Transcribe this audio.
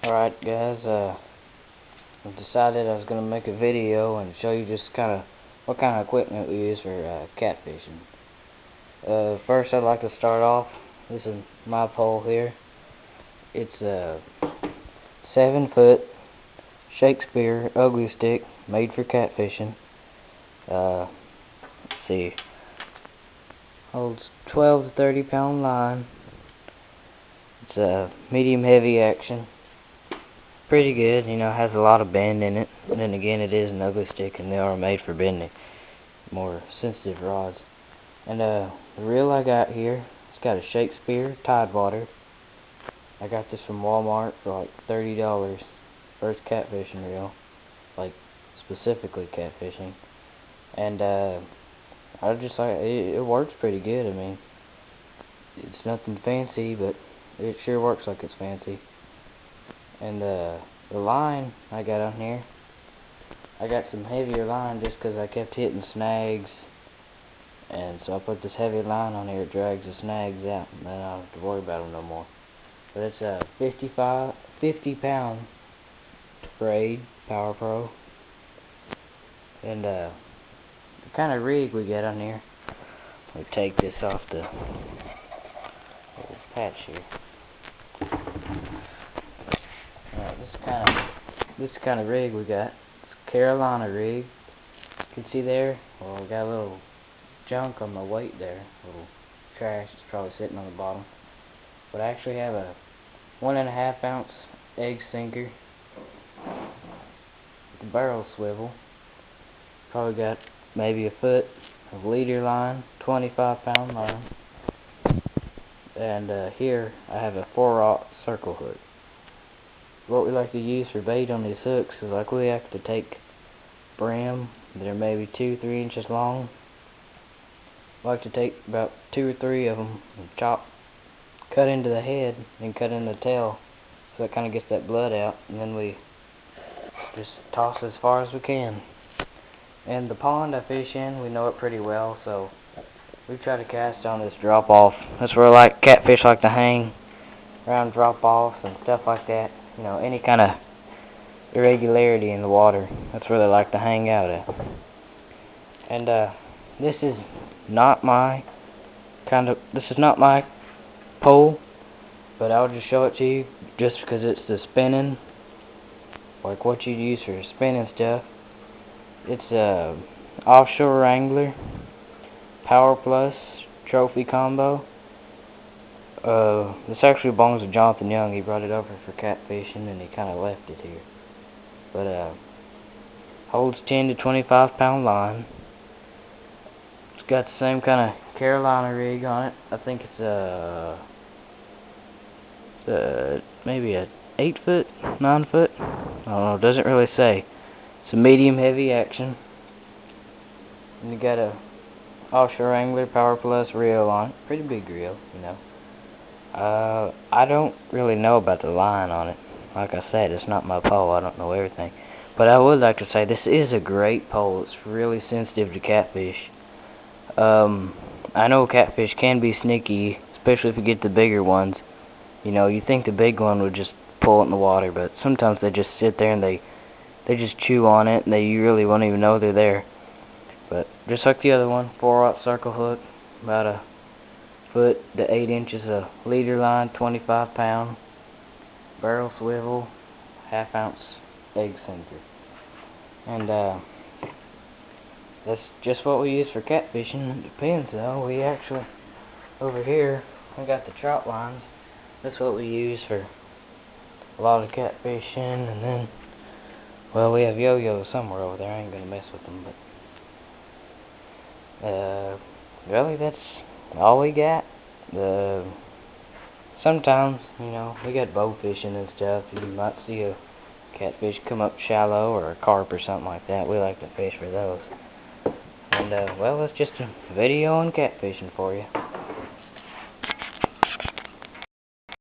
Alright guys, I decided I was going to make a video and show you just what kind of equipment we use for catfishing. First I'd like to start off, this is my pole here. It's a 7-foot Shakespeare ugly stick made for catfishing. Let's see, holds 12 to 30 pound line. It's a medium heavy action. Pretty good, has a lot of bend in it. And then again, it is an ugly stick and they are made for bending, more sensitive rods. And the reel I got here, it's got a Shakespeare Tidewater. I got this from Walmart for like $30. First catfishing reel, like specifically catfishing. And I just like it works pretty good. I mean, it's nothing fancy, but it sure works like it's fancy. And the line I got on here, I got some heavier line just because I kept hitting snags, and so I put this heavy line on here. It drags the snags out, and then I don't have to worry about them no more. But it's a 50 pound braid Power Pro. And the kind of rig we got on here, we take this off the little patch here. This kind of rig we got. It's a Carolina rig. You can see there, well, we got a little junk on the weight there, a little trash that's probably sitting on the bottom. But I actually have a 1.5 ounce egg sinker with a barrel swivel. Probably got maybe a foot of leader line, 25 pound line. And here I have a 4/0 circle hook. What we like to use for bait on these hooks is like we have to take brim that are maybe 2-3 inches long. We like to take about 2 or 3 of them and cut into the head and cut in the tail, so it kind of gets that blood out, and then we just toss as far as we can. And the pond I fish in, we know it pretty well, so we try to cast on this drop off. That's where catfish like to hang around drop offs and stuff like that. Any kind of irregularity in the water, that's where they like to hang out at. And this is not my pole, but I'll just show it to you just because it's the spinning, like what you'd use for spinning stuff. It's a offshore angler Power Plus trophy combo. This actually belongs to Jonathan Young. He brought it over for catfishing and he kind of left it here. But holds 10 to 25 pound line. It's got the same kind of Carolina rig on it. I think it's maybe a 8 foot, 9 foot. I don't know. It doesn't really say. It's a medium heavy action. And you got a offshore angler Power Plus reel on it. Pretty big reel, I don't really know about the line on it. Like I said, it's not my pole. I don't know everything. But I would like to say this is a great pole. It's really sensitive to catfish. I know catfish can be sneaky, especially if you get the bigger ones. You think the big one would just pull it in the water, but sometimes they just sit there and they just chew on it, and you really won't even know they're there. But just like the other one, 4/0 circle hook, about a foot to 8 inches of leader line, 25 pound, barrel swivel, 1/2 ounce egg sinker. And that's just what we use for catfishing. It depends though. We actually, over here, we got the trout lines. That's what we use for a lot of catfishing. And then, well, we have yo-yos somewhere over there. I ain't gonna mess with them, but really that's all we got. Sometimes, we got bow fishing and stuff. You might see a catfish come up shallow or a carp or something like that. We like to fish for those. And well, it's just a video on catfishing for you.